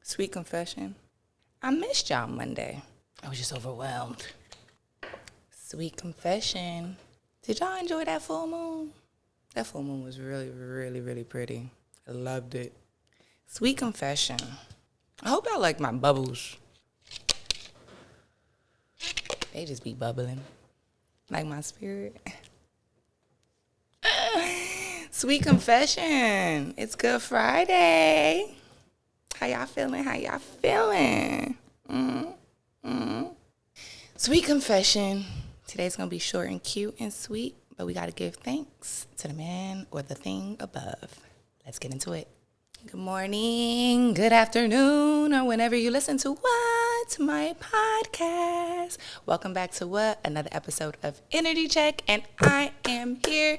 Sweet confession. I missed y'all Monday. I was just overwhelmed. Sweet confession. Did y'all enjoy that full moon? That full moon was really, really, really pretty. I loved it. Sweet confession. I hope y'all like my bubbles. They just be bubbling. Like my spirit. Sweet confession. It's Good Friday. How y'all feeling? Sweet confession. Today's going to be short and cute and sweet, but we got to give thanks to the man or the thing above. Let's get into it. Good morning, good afternoon, or whenever you listen to my podcast. Welcome back to another episode of Energy Check, and I am here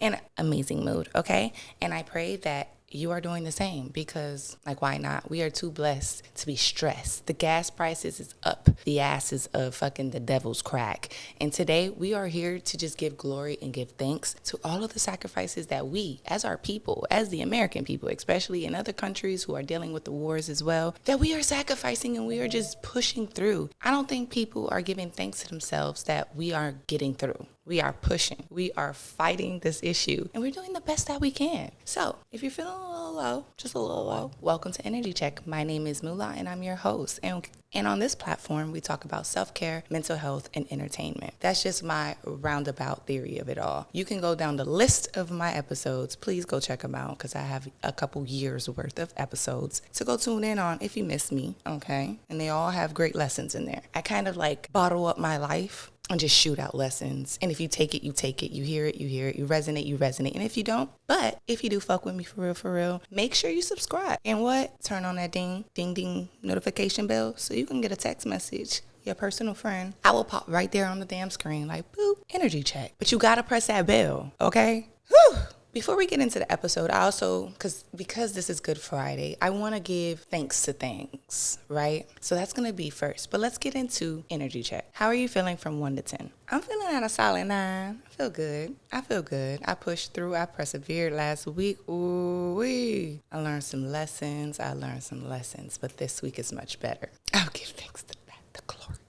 in an amazing mood, okay? And I pray that you are doing the same because, why not? We are too blessed to be stressed. The gas prices is up the asses of fucking the devil's crack. And today we are here to just give glory and give thanks to all of the sacrifices that we, as our people, as the American people, especially in other countries who are dealing with the wars as well, that we are sacrificing and we are just pushing through. I don't think people are giving thanks to themselves that we are getting through. We are pushing. We are fighting this issue. And we're doing the best that we can. So, if you're feeling a little low, just a little low, welcome to Energy Check. My name is Mula, and I'm your host. And on this platform, we talk about self-care, mental health, and entertainment. That's just my roundabout theory of it all. You can go down the list of my episodes. Please go check them out because I have a couple years worth of episodes to go tune in on if you miss me, okay? And they all have great lessons in there. I kind of bottle up my life and just shoot out lessons. And if you take it, you take it. You hear it, you hear it. You resonate. And if you don't, but if you do fuck with me for real, make sure you subscribe. And turn on that ding notification bell so you can get a text message. Your personal friend. I will pop right there on the damn screen boop, Energy Check. But you gotta press that bell, okay? Whew. Before we get into the episode, I also, because this is Good Friday, I want to give thanks to things, right? So that's going to be first. But let's get into Energy Check. How are you feeling from 1 to 10? I'm feeling at a solid 9. I feel good. I pushed through. I persevered last week. Ooh-wee. I learned some lessons. But this week is much better. I'll give thanks to that, the glory.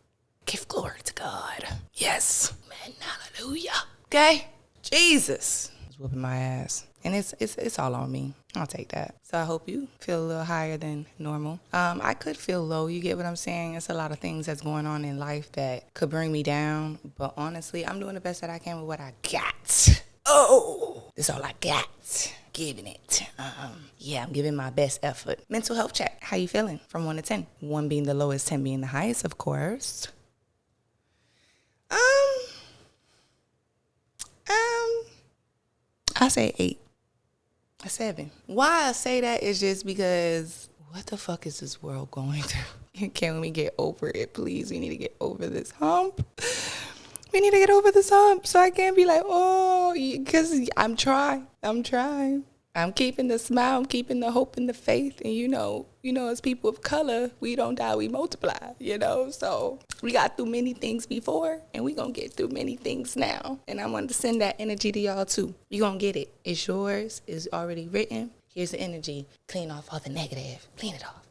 Give glory to God. Yes. Man, hallelujah. Okay? Jesus. Whooping my ass, and it's all on me. I'll take that. So I hope you feel a little higher than normal. I could feel low. You get what I'm saying? It's a lot of things that's going on in life that could bring me down, but honestly, I'm doing the best that I can with what I got. Oh, this is all I got. Giving it. I'm giving my best effort. Mental health check. How you feeling from 1 to 10? 1 being the lowest, 10 being the highest, of course. I say 8. A 7. Why I say that is just because what the fuck is this world going through? Can we get over it, please? We need to get over this hump. So I can't be because I'm trying. I'm keeping the smile, I'm keeping the hope and the faith. And as people of color, we don't die, we multiply, So we got through many things before, and we gonna get through many things now. And I wanted to send that energy to y'all too. You gonna get it. It's yours. It's already written. Here's the energy. Clean off all the negative. Clean it off.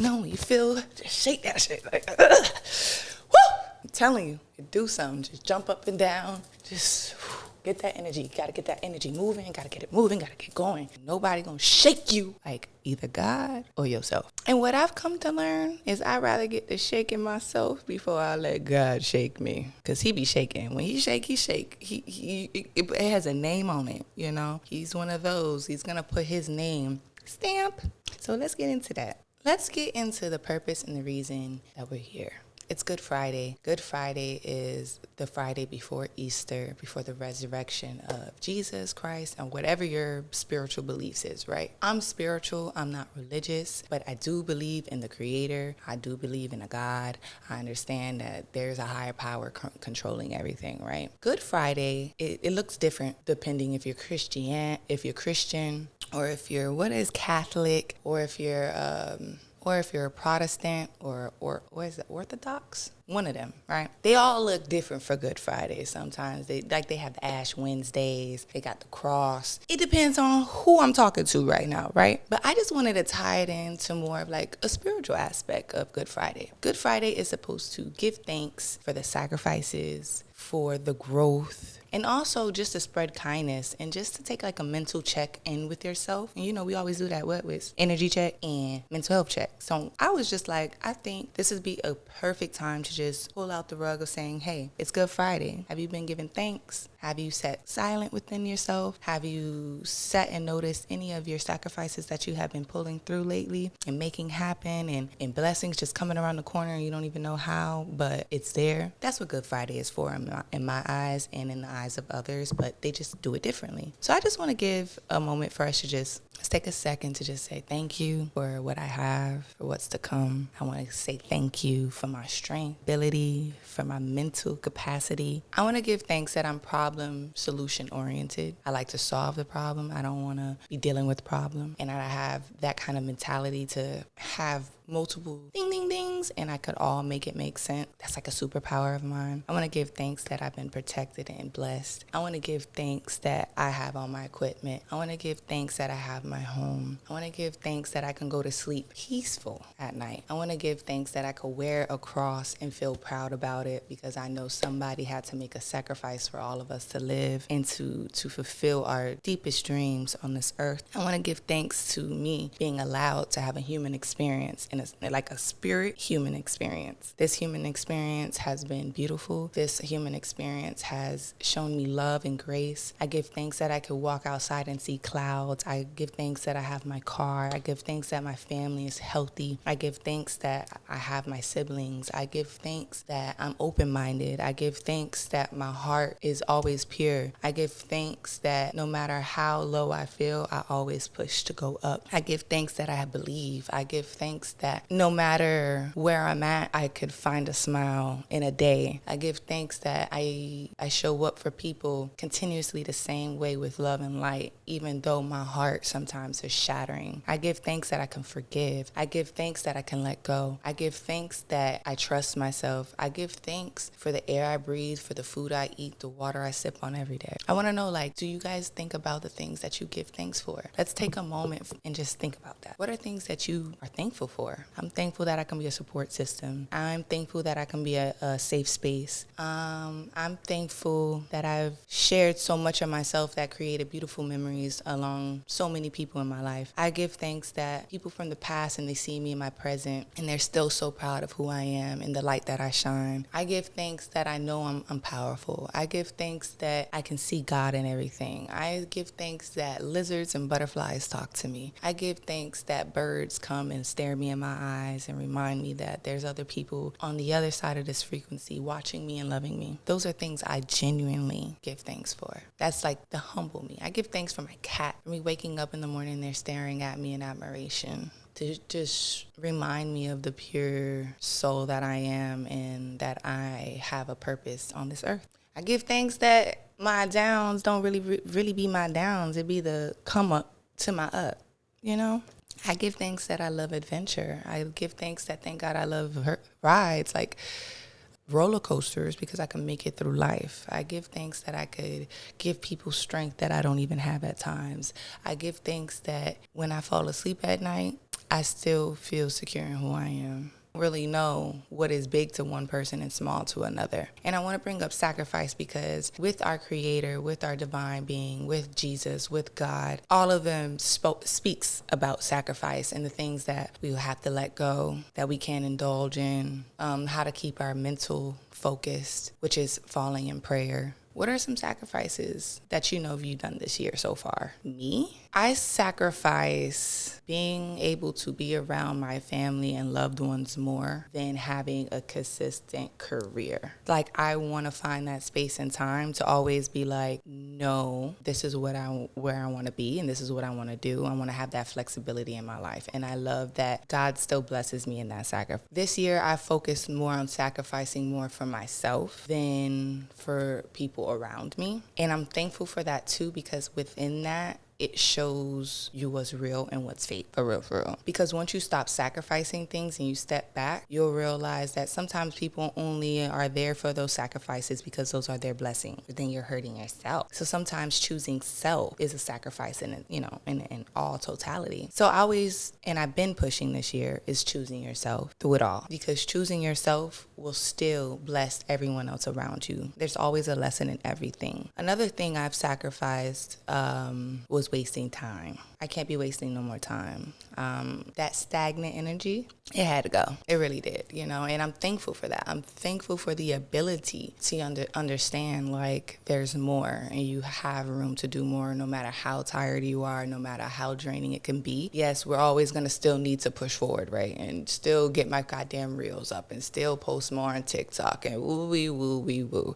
When you feel, just shake that shit. Woo! I'm telling you, do something. Just jump up and down. Just get that energy. Gotta get that energy moving. Gotta get it moving. Gotta get going. Nobody gonna shake you like either God or yourself. And what I've come to learn is I'd rather get the shaking myself before I let God shake me. Because he be shaking. When he shake, he shake. It has a name on it, He's one of those. He's gonna put his name stamp. So let's get into that. Let's get into the purpose and the reason that we're here. It's Good Friday. Good Friday is the Friday before Easter, before the resurrection of Jesus Christ, and whatever your spiritual beliefs is, right? I'm spiritual. I'm not religious, but I do believe in the Creator. I do believe in a God. I understand that there's a higher power controlling everything, right? Good Friday, it looks different depending if you're Christian, or if you're Catholic, or if you're or if you're a Protestant or what is it, Orthodox? One of them, right? They all look different for Good Friday sometimes. They have the Ash Wednesdays. They got the cross. It depends on who I'm talking to right now, right? But I just wanted to tie it into more of like a spiritual aspect of Good Friday. Good Friday is supposed to give thanks for the sacrifices, for the growth, and also just to spread kindness and just to take like a mental check in with yourself. And we always do that with energy check and mental health check. So I was just like, I think this would be a perfect time to just pull out the rug of saying, hey, it's Good Friday. Have you been giving thanks? Have you sat silent within yourself? Have you sat and noticed any of your sacrifices that you have been pulling through lately and making happen, and blessings just coming around the corner and you don't even know how, but it's there? That's what Good Friday is for in my eyes and in the eyes of others, but they just do it differently. So I just want to give a moment for us to just take a second to just say thank you for what I have, for what's to come. I want to say thank you for my strength, ability, for my mental capacity. I want to give thanks that I'm problem solution oriented. I like to solve the problem. I don't want to be dealing with the problem. And I have that kind of mentality to have multiple ding dings and I could all make it make sense. That's like a superpower of mine. I want to give thanks that I've been protected and blessed. I want to give thanks that I have all my equipment. I want to give thanks that I have my home. I want to give thanks that I can go to sleep peaceful at night. I want to give thanks that I could wear a cross and feel proud about it because I know somebody had to make a sacrifice for all of us to live and to fulfill our deepest dreams on this earth. I want to give thanks to me being allowed to have a human experience and like a spirit human experience. This human experience has been beautiful. This human experience has shown me love and grace. I give thanks that I could walk outside and see clouds. I give thanks that I have my car. I give thanks that my family is healthy. I give thanks that I have my siblings. I give thanks that I'm open-minded. I give thanks that my heart is always pure. I give thanks that no matter how low I feel, I always push to go up. I give thanks that I believe. I give thanks that no matter where I'm at, I could find a smile in a day. I give thanks that I show up for people continuously the same way with love and light, even though my heart sometimes is shattering. I give thanks that I can forgive. I give thanks that I can let go. I give thanks that I trust myself. I give thanks for the air I breathe, for the food I eat, the water I sip on every day. I want to know, do you guys think about the things that you give thanks for? Let's take a moment and just think about that. What are things that you are thankful for? I'm thankful that I can be a support system. I'm thankful that I can be a safe space. I'm thankful that I've shared so much of myself that created beautiful memories along so many people in my life. I give thanks that people from the past and they see me in my present and they're still so proud of who I am and the light that I shine. I give thanks that I know I'm powerful. I give thanks that I can see God in everything. I give thanks that lizards and butterflies talk to me. I give thanks that birds come and stare me in my eyes and remind me that there's other people on the other side of this frequency watching me and loving me. Those are things I genuinely give thanks for. That's like the humble me. I give thanks for my cat, for me waking up in the morning and they're staring at me in admiration, to just remind me of the pure soul that I am and that I have a purpose on this earth. I give thanks that my downs don't really be my downs. It be the come up to my up, I give thanks that I love adventure. I give thanks that, thank God, I love rides, like roller coasters, because I can make it through life. I give thanks that I could give people strength that I don't even have at times. I give thanks that when I fall asleep at night, I still feel secure in who I am. Really know what is big to one person and small to another. And I want to bring up sacrifice because with our Creator, with our divine being, with Jesus, with God, all of them speaks about sacrifice and the things that we will have to let go, that we can't indulge in, how to keep our mental focused, which is falling in prayer. What are some sacrifices that you've done this year so far? Me? I sacrifice being able to be around my family and loved ones more than having a consistent career. I want to find that space and time to always be like, no, this is where I want to be and this is what I want to do. I want to have that flexibility in my life. And I love that God still blesses me in that sacrifice. This year, I focused more on sacrificing more for myself than for people around me. And I'm thankful for that too, because within that, it shows you what's real and what's fake, for real, for real. Because once you stop sacrificing things and you step back, you'll realize that sometimes people only are there for those sacrifices because those are their blessings. But then you're hurting yourself. So sometimes choosing self is a sacrifice in all totality. So I've been pushing this year, is choosing yourself through it all. Because choosing yourself will still bless everyone else around you. There's always a lesson in everything. Another thing I've sacrificed was wasting time. I can't be wasting no more time. That stagnant energy, it had to go. It really did, and I'm thankful for that. I'm thankful for the ability to understand, like, there's more and you have room to do more no matter how tired you are, no matter how draining it can be. Yes, we're always going to still need to push forward, right? And still get my goddamn reels up and still post more on TikTok and woo.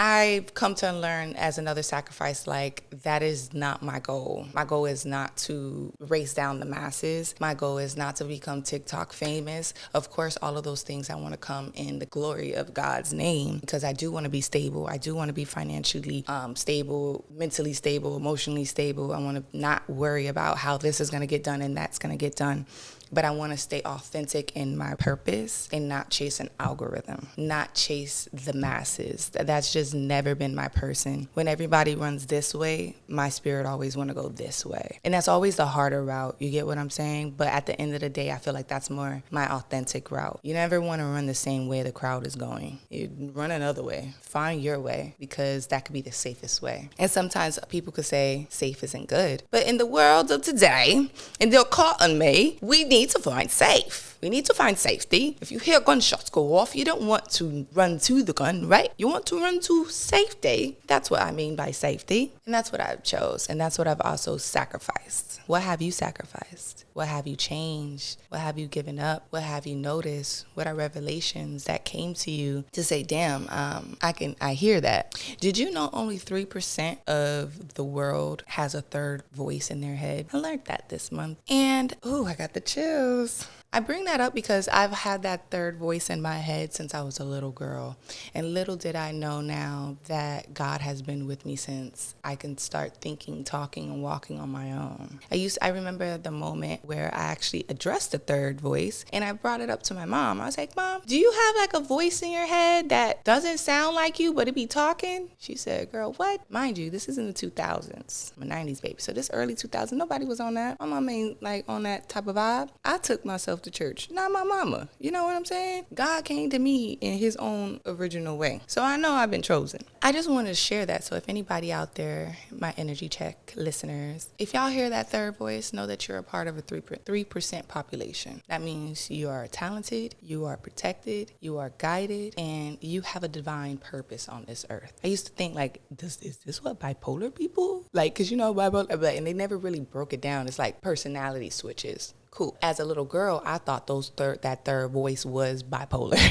I've come to learn as another sacrifice, like, that is not my goal. My goal is not to race down the masses. My goal is not to become TikTok famous. Of course, all of those things I want to come in the glory of God's name, because I do want to be stable. I do want to be financially stable, mentally stable, emotionally stable. I want to not worry about how this is going to get done and that's going to get done. But I want to stay authentic in my purpose and not chase an algorithm, not chase the masses. That's just never been my person. When everybody runs this way, my spirit always want to go this way. And that's always the harder route. You get what I'm saying? But at the end of the day, I feel like that's more my authentic route. You never want to run the same way the crowd is going. You run another way. Find your way, because that could be the safest way. And sometimes people could say safe isn't good. But in the world of today, and they'll call on me, we need to find safe. We need to find safety. If you hear gunshots go off, you don't want to run to the gun, right? You want to run to safety. That's what I mean by safety. And that's what I've chose. And that's what I've also sacrificed. What have you sacrificed? What have you changed? What have you given up? What have you noticed? What are revelations that came to you to say, damn, I hear that. Did you know only 3% of the world has a third voice in their head? I learned that this month. And, I got the chills. I bring that up because I've had that third voice in my head since I was a little girl. And little did I know now that God has been with me since I can start thinking, talking, and walking on my own. I remember the moment where I actually addressed the third voice, and I brought it up to my mom. I was like, Mom, do you have like a voice in your head that doesn't sound like you, but it be talking? She said, girl, what? Mind you, this is in the 2000s. I'm a 90s baby. So this early 2000s, nobody was on that. My mom ain't like on that type of vibe. I took myself to church, not my mama. You know what I'm saying? God came to me in his own original way. So I know I've been chosen. I just wanted to share that. So if anybody out there, my energy check listeners, if y'all hear that third voice, know that you're a part of a 3% population. That means you are talented, you are protected, you are guided, and you have a divine purpose on this earth. I used to think, like, is this what bipolar people? Like, because bipolar, and they never really broke it down. It's like personality switches. Cool. As a little girl, I thought that third voice was bipolar.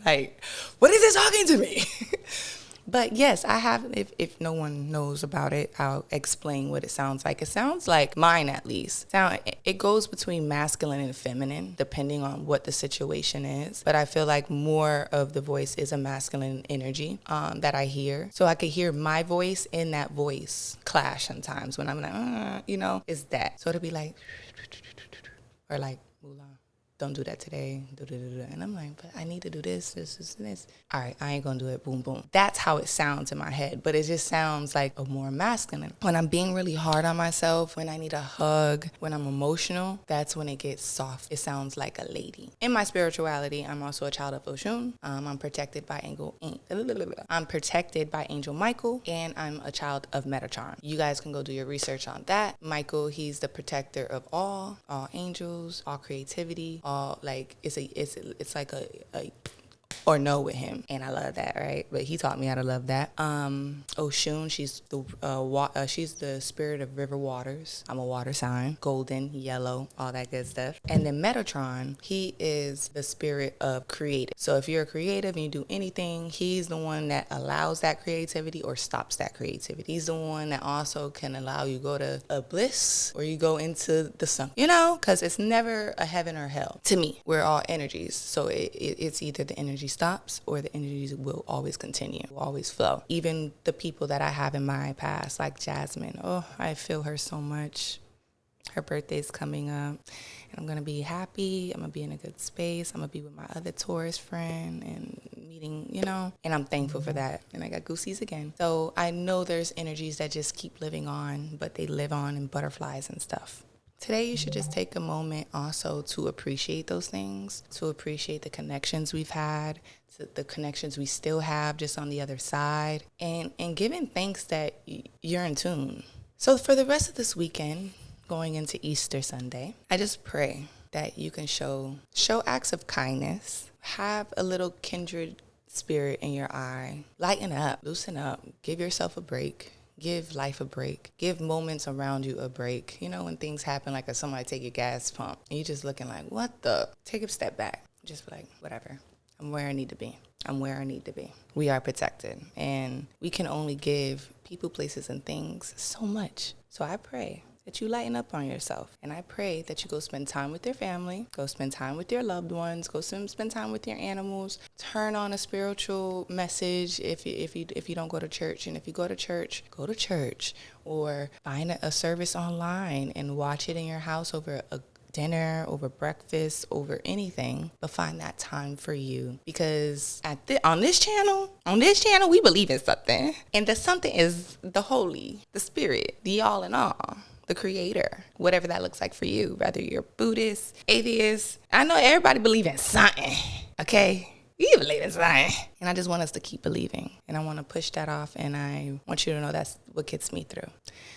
Like, what is this talking to me? But yes, I have, if no one knows about it, I'll explain what it sounds like. It sounds like mine, at least. It goes between masculine and feminine, depending on what the situation is. But I feel like more of the voice is a masculine energy that I hear. So I could hear my voice in that voice clash sometimes when I'm like, it's that. So it'll be like, or like, Mulan, don't do that today. And I'm like, but I need to do this. All right, I ain't gonna do it. Boom, boom. That's how it sounds in my head. But it just sounds like a more masculine. When I'm being really hard on myself, when I need a hug, when I'm emotional, that's when it gets soft. It sounds like a lady. In my spirituality, I'm also a child of Oshun. I'm protected by Angel Michael, and I'm a child of Metatron. You guys can go do your research on that. Michael, he's the protector of all angels, all creativity, all, like, it's like a or no with him, and I love that, right? But he taught me how to love that. Oshun, she's the spirit of river waters. I'm a water sign, golden, yellow, all that good stuff. And then Metatron, he is the spirit of creative. So if you're a creative and you do anything, he's the one that allows that creativity or stops that creativity. He's the one that also can allow you go to a bliss or you go into the sun, because it's never a heaven or hell. To me, we're all energies, so it's either the energy stops or the energy will always continue, will always flow. Even the people that I have in my past, like Jasmine, oh, I feel her so much. Her birthday's coming up, and I'm going to be happy. I'm going to be in a good space. I'm going to be with my other Taurus friend and meeting, and I'm thankful for that. And I got goosies again. So I know there's energies that just keep living on, but they live on in butterflies and stuff. Today, you should just take a moment also to appreciate those things, to appreciate the connections we've had, the connections we still have just on the other side, and giving thanks that you're in tune. So for the rest of this weekend, going into Easter Sunday, I just pray that you can show acts of kindness, have a little kindred spirit in your eye, lighten up, loosen up, give yourself a break, give life a break, give moments around you a break. When things happen, like somebody take your gas pump, and you're just looking like, what the? Take a step back, just be like, whatever. I'm where I need to be. I'm where I need to be. We are protected, and we can only give people, places, and things so much. So I pray that you lighten up on yourself. And I pray that you go spend time with your family, go spend time with your loved ones, go spend time with your animals, turn on a spiritual message if you don't go to church. And if you go to church, or find a service online and watch it in your house over a dinner, over breakfast, over anything, but find that time for you. Because on this channel, we believe in something. And the something is the holy, the spirit, the all in all, the creator, whatever that looks like for you, whether you're Buddhist, atheist. I know everybody believes in something, okay? You believe in something. And I just want us to keep believing. And I want to push that off, and I want you to know that's what gets me through.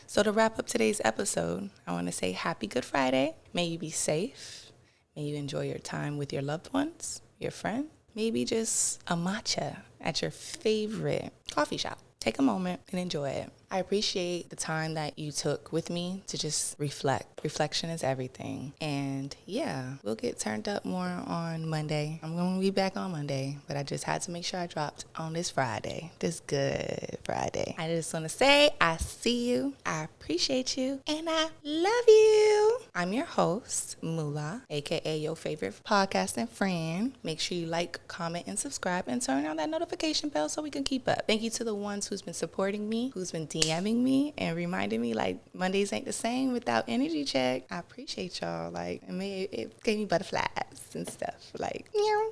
So to wrap up today's episode, I want to say happy Good Friday. May you be safe. May you enjoy your time with your loved ones, your friends. Maybe just a matcha at your favorite coffee shop. Take a moment and enjoy it. I appreciate the time that you took with me to just reflect. Reflection is everything. And yeah, we'll get turned up more on Monday. I'm going to be back on Monday, but I just had to make sure I dropped on this Friday, this Good Friday. I just want to say I see you, I appreciate you, and I love you. I'm your host, Mula, aka your favorite podcasting friend. Make sure you like, comment, and subscribe, and turn on that notification bell so we can keep up. Thank you to the ones who's been supporting me, who's been DMing me and reminding me like Mondays ain't the same without energy check. I appreciate y'all. Like, it gave me butterflies and stuff. Like, meow.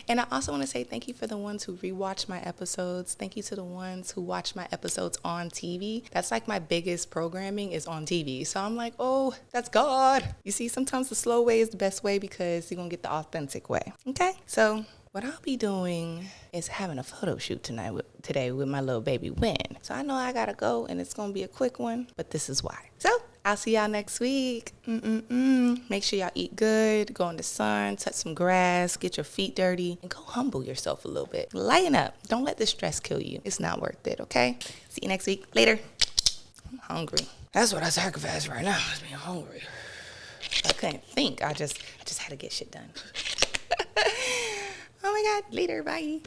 And I also want to say thank you for the ones who rewatch my episodes. Thank you to the ones who watch my episodes on TV. That's like my biggest programming is on TV. So I'm like, oh, that's God. You see, sometimes the slow way is the best way because you're going to get the authentic way. Okay? So what I'll be doing is having a photo shoot today with my little baby Win. So I know I gotta go, and it's gonna be a quick one, but this is why. So I'll see y'all next week. Make sure y'all eat good, go in the sun, touch some grass, get your feet dirty, and go humble yourself a little bit. Lighten up. Don't let the stress kill you. It's not worth it, okay? See you next week. Later. I'm hungry. That's what I sacrifice right now, is being hungry. I couldn't think. I just had to get shit done. Oh my God, later, bye.